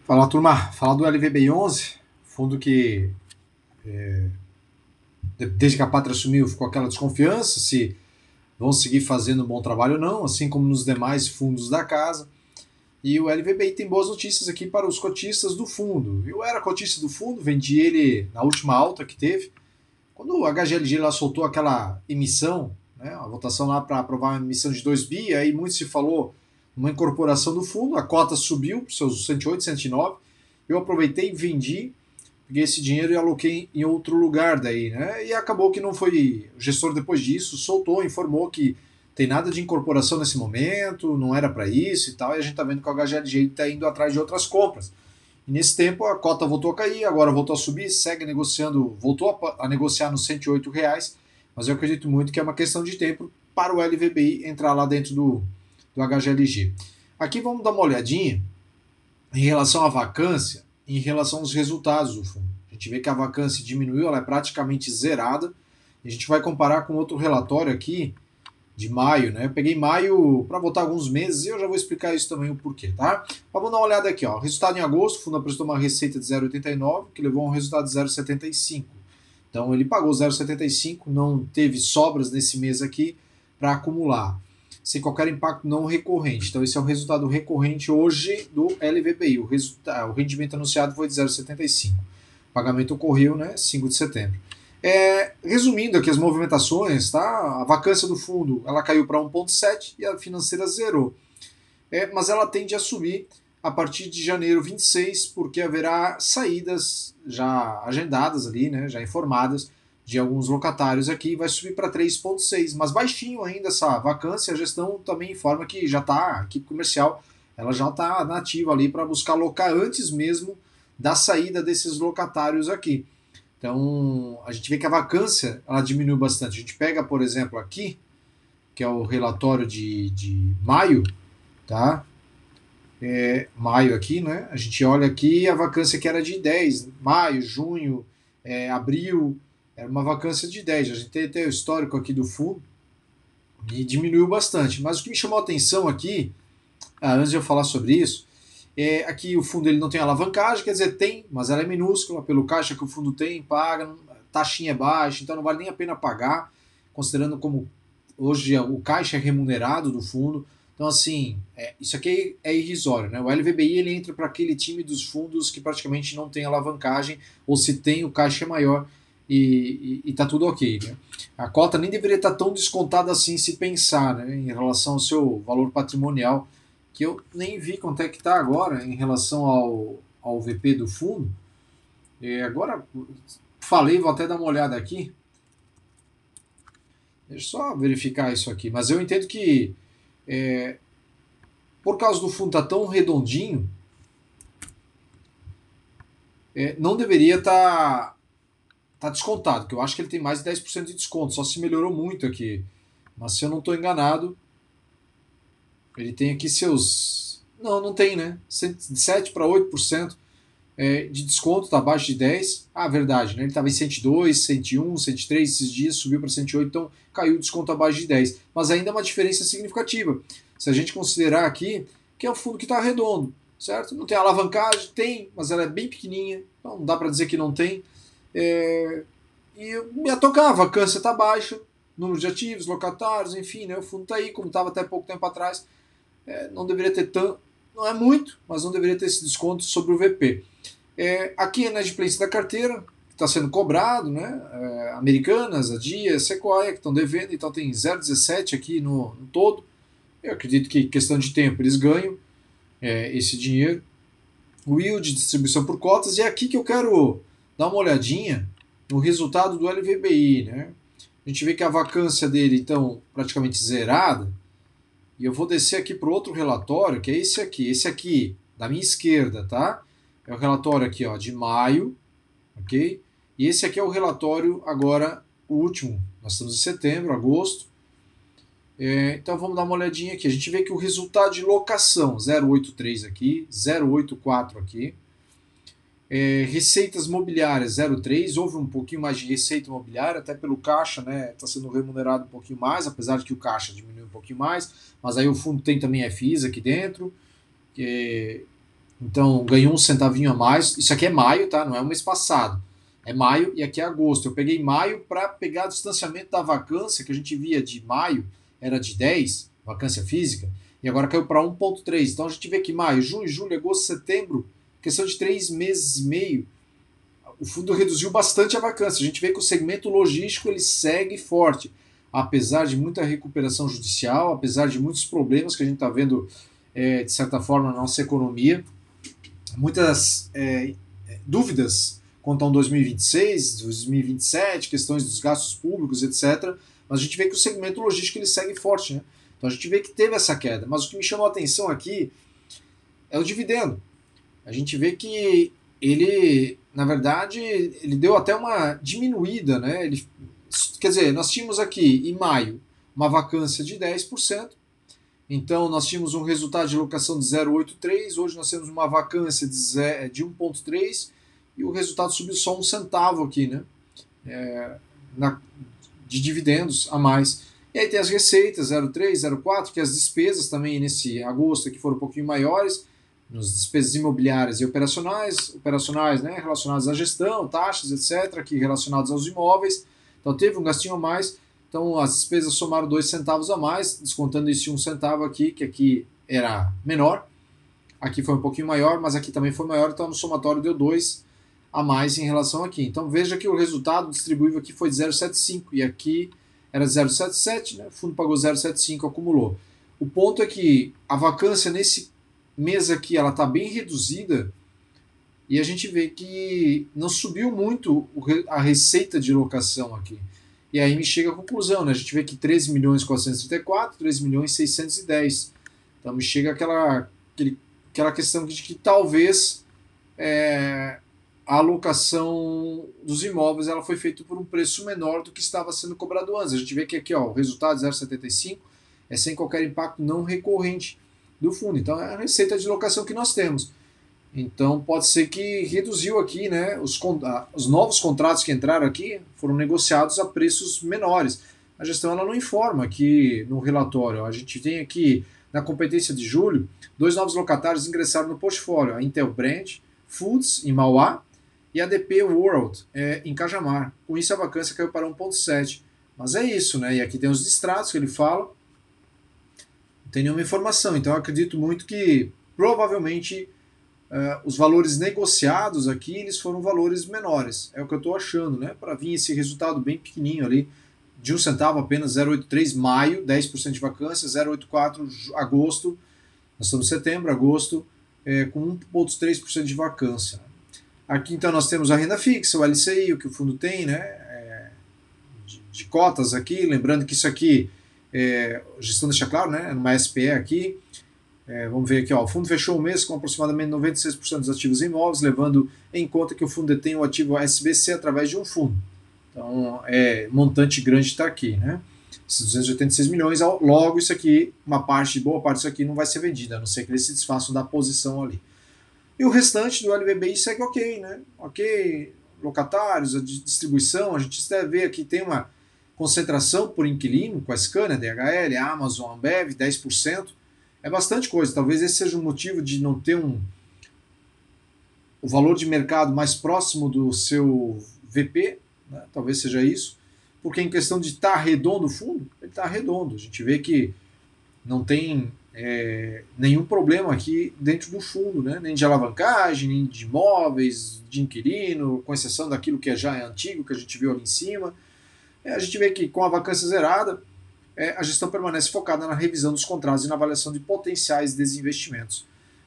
Fala, turma. Fala do LVBI11, fundo que, desde que a Pátria assumiu, ficou aquela desconfiança se vão seguir fazendo um bom trabalho ou não, assim como nos demais fundos da casa. E o LVBI tem boas notícias aqui para os cotistas do fundo. Eu era cotista do fundo, vendi ele na última alta que teve. Quando o HGLG lá soltou aquela emissão, né, a votação lá para aprovar uma emissão de 2 bi, aí muito se falou numa incorporação do fundo, a cota subiu para os seus 108, 109. Eu aproveitei e vendi, peguei esse dinheiro e aloquei em outro lugar daí, né? E acabou que não foi. O gestor depois disso soltou, informou que tem nada de incorporação nesse momento, não era para isso e tal, e a gente tá vendo que o HGLG está indo atrás de outras compras. E nesse tempo a cota voltou a cair, agora voltou a subir, segue negociando, voltou a negociar nos R$ 108, mas eu acredito muito que é uma questão de tempo para o LVBI entrar lá dentro do HGLG. Aqui vamos dar uma olhadinha em relação à vacância, em relação aos resultados do fundo. A gente vê que a vacância diminuiu, ela é praticamente zerada. A gente vai comparar com outro relatório aqui de maio, né? Eu peguei maio para botar alguns meses e eu já vou explicar isso também o porquê, tá? Mas vamos dar uma olhada aqui, ó. Resultado em agosto, o fundo apresentou uma receita de 0,89, que levou a um resultado de 0,75. Então ele pagou 0,75, não teve sobras nesse mês aqui para acumular, sem qualquer impacto não recorrente. Então esse é o resultado recorrente hoje do LVBI. O rendimento anunciado foi de 0,75. O pagamento ocorreu, né, 5 de setembro. Resumindo aqui as movimentações, tá? A vacância do fundo ela caiu para 1,7 e a financeira zerou. Mas ela tende a subir a partir de janeiro 26, porque haverá saídas já agendadas ali, né, já informadas de alguns locatários aqui, vai subir para 3,6, mas baixinho ainda essa vacância. A gestão também informa que já está, a equipe comercial ela já está nativa ali para buscar locar antes mesmo da saída desses locatários aqui. Então a gente vê que a vacância ela diminuiu bastante. A gente pega, por exemplo, aqui, que é o relatório de maio, tá? Maio aqui, né? A gente olha aqui a vacância que era de 10, maio, junho, abril, era uma vacância de 10. A gente tem até o histórico aqui do fundo e diminuiu bastante. Mas o que me chamou a atenção aqui, antes de eu falar sobre isso, é aqui o fundo ele não tem alavancagem, quer dizer, tem, mas ela é minúscula pelo caixa que o fundo tem, paga, taxinha é baixa, então não vale nem a pena pagar, considerando como hoje o caixa é remunerado do fundo. Então, assim, isso aqui é irrisório, né? O LVBI ele entra para aquele time dos fundos que praticamente não tem alavancagem, ou se tem, o caixa é maior e tá tudo ok, né? A cota nem deveria estar tão descontada assim se pensar, né, em relação ao seu valor patrimonial, que eu nem vi quanto é que está agora em relação ao VP do fundo. Agora falei, vou até dar uma olhada aqui. Deixa eu só verificar isso aqui. Mas eu entendo que por causa do fundo estar tão redondinho, não deveria tá descontado, que eu acho que ele tem mais de 10% de desconto, só se melhorou muito aqui. Mas se eu não estou enganado, ele tem aqui seus. Não, não tem, né? De 7 para 8% de desconto, está abaixo de 10. Ah, verdade, né? Ele estava em 102, 101, 103 esses dias, subiu para 108, então caiu o desconto abaixo de 10. Mas ainda é uma diferença significativa. Se a gente considerar aqui que é um fundo que está redondo, certo? Não tem alavancagem, tem, mas ela é bem pequenininha, então não dá para dizer que não tem. E me ia tocar, a vacância está baixa, número de ativos, locatários, enfim, né? O fundo está aí, como estava até pouco tempo atrás. Não deveria ter tanto, não é muito, mas não deveria ter esse desconto sobre o VP. Aqui é a inadimplência da carteira, que está sendo cobrado, né? Americanas, a Dia, Sequoia, que estão devendo, então tem 0,17 aqui no todo. Eu acredito que questão de tempo eles ganham esse dinheiro. O yield de distribuição por cotas, e é aqui que eu quero dar uma olhadinha no resultado do LVBI, né? A gente vê que a vacância dele, então, praticamente zerada. E eu vou descer aqui para o outro relatório, que é esse aqui, da minha esquerda, tá? É o relatório aqui, ó, de maio, ok? E esse aqui é o relatório agora, o último. Nós estamos em setembro, agosto. Então vamos dar uma olhadinha aqui. A gente vê que o resultado de locação, 0,83 aqui, 0,84 aqui. Receitas mobiliárias 0,3, houve um pouquinho mais de receita imobiliária, até pelo caixa, né? Está sendo remunerado um pouquinho mais, apesar de que o caixa diminuiu um pouquinho mais, mas aí o fundo tem também FIs aqui dentro. Então ganhou um centavinho a mais. Isso aqui é maio, tá? Não é o mês passado. É maio e aqui é agosto. Eu peguei maio para pegar o distanciamento da vacância que a gente via de maio, era de 10, vacância física, e agora caiu para 1,3. Então a gente vê que maio, junho, julho, agosto, setembro, questão de 3 meses e meio, o fundo reduziu bastante a vacância. A gente vê que o segmento logístico ele segue forte, apesar de muita recuperação judicial, apesar de muitos problemas que a gente está vendo, de certa forma, na nossa economia, muitas dúvidas quanto ao 2026, 2027, questões dos gastos públicos, etc. Mas a gente vê que o segmento logístico ele segue forte, né? Então a gente vê que teve essa queda. Mas o que me chamou a atenção aqui é o dividendo. A gente vê que ele, na verdade, ele deu até uma diminuída, né? Ele, quer dizer, nós tínhamos aqui em maio uma vacância de 10%, então nós tínhamos um resultado de locação de 0,83, hoje nós temos uma vacância de 1,3 e o resultado subiu só um centavo aqui, né? De dividendos a mais. E aí tem as receitas 0,3, 0,4, que as despesas também nesse agosto aqui foram um pouquinho maiores, nas despesas imobiliárias e operacionais, né, relacionadas à gestão, taxas, etc., aqui relacionados aos imóveis. Então teve um gastinho a mais, então as despesas somaram 2 centavos a mais, descontando esse 1 centavo aqui, que aqui era menor, aqui foi um pouquinho maior, mas aqui também foi maior, então no somatório deu 2 a mais em relação aqui. Então veja que o resultado distribuível aqui foi de 0,75 e aqui era 0,77, né? O fundo pagou 0,75, acumulou. O ponto é que a vacância nesse mês aqui ela está bem reduzida e a gente vê que não subiu muito a receita de locação aqui. E aí me chega a conclusão, né? A gente vê que 13 milhões 434, 13 milhões 610. Então me chega aquela questão de que talvez a alocação dos imóveis ela foi feita por um preço menor do que estava sendo cobrado antes. A gente vê que aqui ó, o resultado 0,75 é sem qualquer impacto não recorrente do fundo. Então é a receita de locação que nós temos. Então pode ser que reduziu aqui, né? Os novos contratos que entraram aqui foram negociados a preços menores. A gestão ela não informa aqui no relatório. A gente tem aqui na competência de julho 2 novos locatários ingressaram no portfólio: a Intel Brand Foods em Mauá e a DP World em Cajamar. Com isso a vacância caiu para 1,7. Mas é isso, né? E aqui tem os distratos que ele fala. Não tem nenhuma informação. Então eu acredito muito que provavelmente os valores negociados aqui eles foram valores menores. É o que eu estou achando, né? Para vir esse resultado bem pequenininho ali, de 1 centavo apenas, 0,83 maio, 10% de vacância, 0,84 agosto, nós estamos em setembro, agosto, com 1,3% de vacância. Aqui então nós temos a renda fixa, o LCI, o que o fundo tem, né? De cotas aqui, lembrando que isso aqui, a gestão deixa claro, né? Numa SPE aqui. Vamos ver aqui, ó, o fundo fechou o mês com aproximadamente 96% dos ativos em imóveis, levando em conta que o fundo detém o ativo SBC através de um fundo. Então, montante grande está aqui, né? Esses 286 milhões, logo isso aqui, boa parte disso aqui não vai ser vendida, a não ser que eles se desfaçam da posição ali. E o restante do LVBI segue ok, né? Ok, locatários, a distribuição, a gente até vê aqui tem uma concentração por inquilino com a Scania, DHL, Amazon, Ambev, 10%. É bastante coisa. Talvez esse seja um motivo de não ter o valor de mercado mais próximo do seu VP, né? Talvez seja isso. Porque em questão de estar redondo o fundo, ele está redondo. A gente vê que não tem nenhum problema aqui dentro do fundo, né? Nem de alavancagem, nem de imóveis, de inquilino, com exceção daquilo que já é antigo, que a gente viu ali em cima. A gente vê que com a vacância zerada, a gestão permanece focada na revisão dos contratos e na avaliação de potenciais desinvestimentos.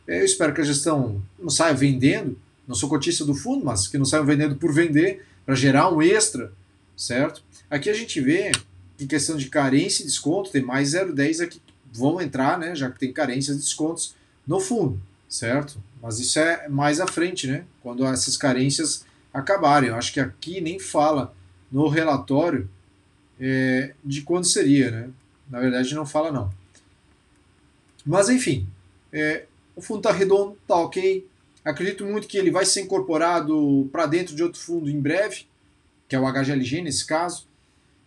Eu espero que a gestão não saia vendendo, não sou cotista do fundo, mas que não saia vendendo por vender, para gerar um extra, certo? Aqui a gente vê, em questão de carência e desconto, tem mais 0,10 aqui que vão entrar, né, já que tem carências e descontos no fundo, certo? Mas isso é mais à frente, né, quando essas carências acabarem. Eu acho que aqui nem fala no relatório de quando seria, né? Na verdade não fala não. Mas enfim, o fundo está redondo, está ok. Acredito muito que ele vai ser incorporado para dentro de outro fundo em breve, que é o HGLG nesse caso.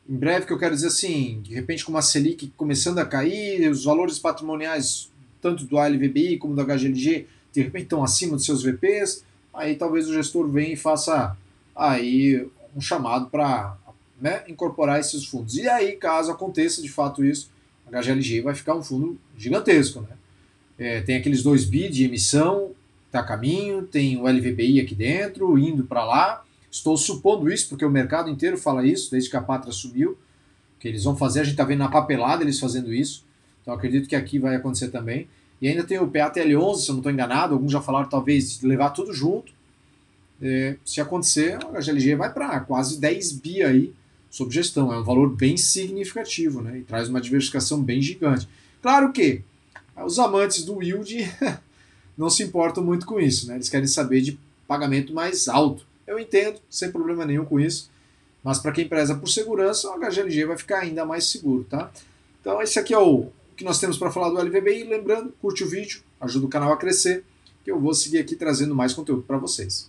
Em breve, que eu quero dizer assim, de repente com uma Selic começando a cair, os valores patrimoniais tanto do ALVBI como do HGLG de repente estão acima dos seus VPs, aí talvez o gestor venha e faça aí um chamado para, né, incorporar esses fundos. E aí, caso aconteça de fato isso, a HGLG vai ficar um fundo gigantesco, né? Tem aqueles 2 bi de emissão, está a caminho, tem o LVBI aqui dentro, indo para lá. Estou supondo isso, porque o mercado inteiro fala isso, desde que a Pátria subiu, que eles vão fazer, a gente está vendo na papelada eles fazendo isso, então acredito que aqui vai acontecer também. E ainda tem o PATL11, se eu não estou enganado, alguns já falaram talvez de levar tudo junto. Se acontecer, a GLG vai para quase 10 bi aí, sob gestão, é um valor bem significativo, né? E traz uma diversificação bem gigante. Claro que os amantes do yield não se importam muito com isso, né? Eles querem saber de pagamento mais alto. Eu entendo, sem problema nenhum com isso, mas para quem preza por segurança, o HGLG vai ficar ainda mais seguro, tá? Então esse aqui é o que nós temos para falar do LVBI. Lembrando, curte o vídeo, ajuda o canal a crescer, que eu vou seguir aqui trazendo mais conteúdo para vocês.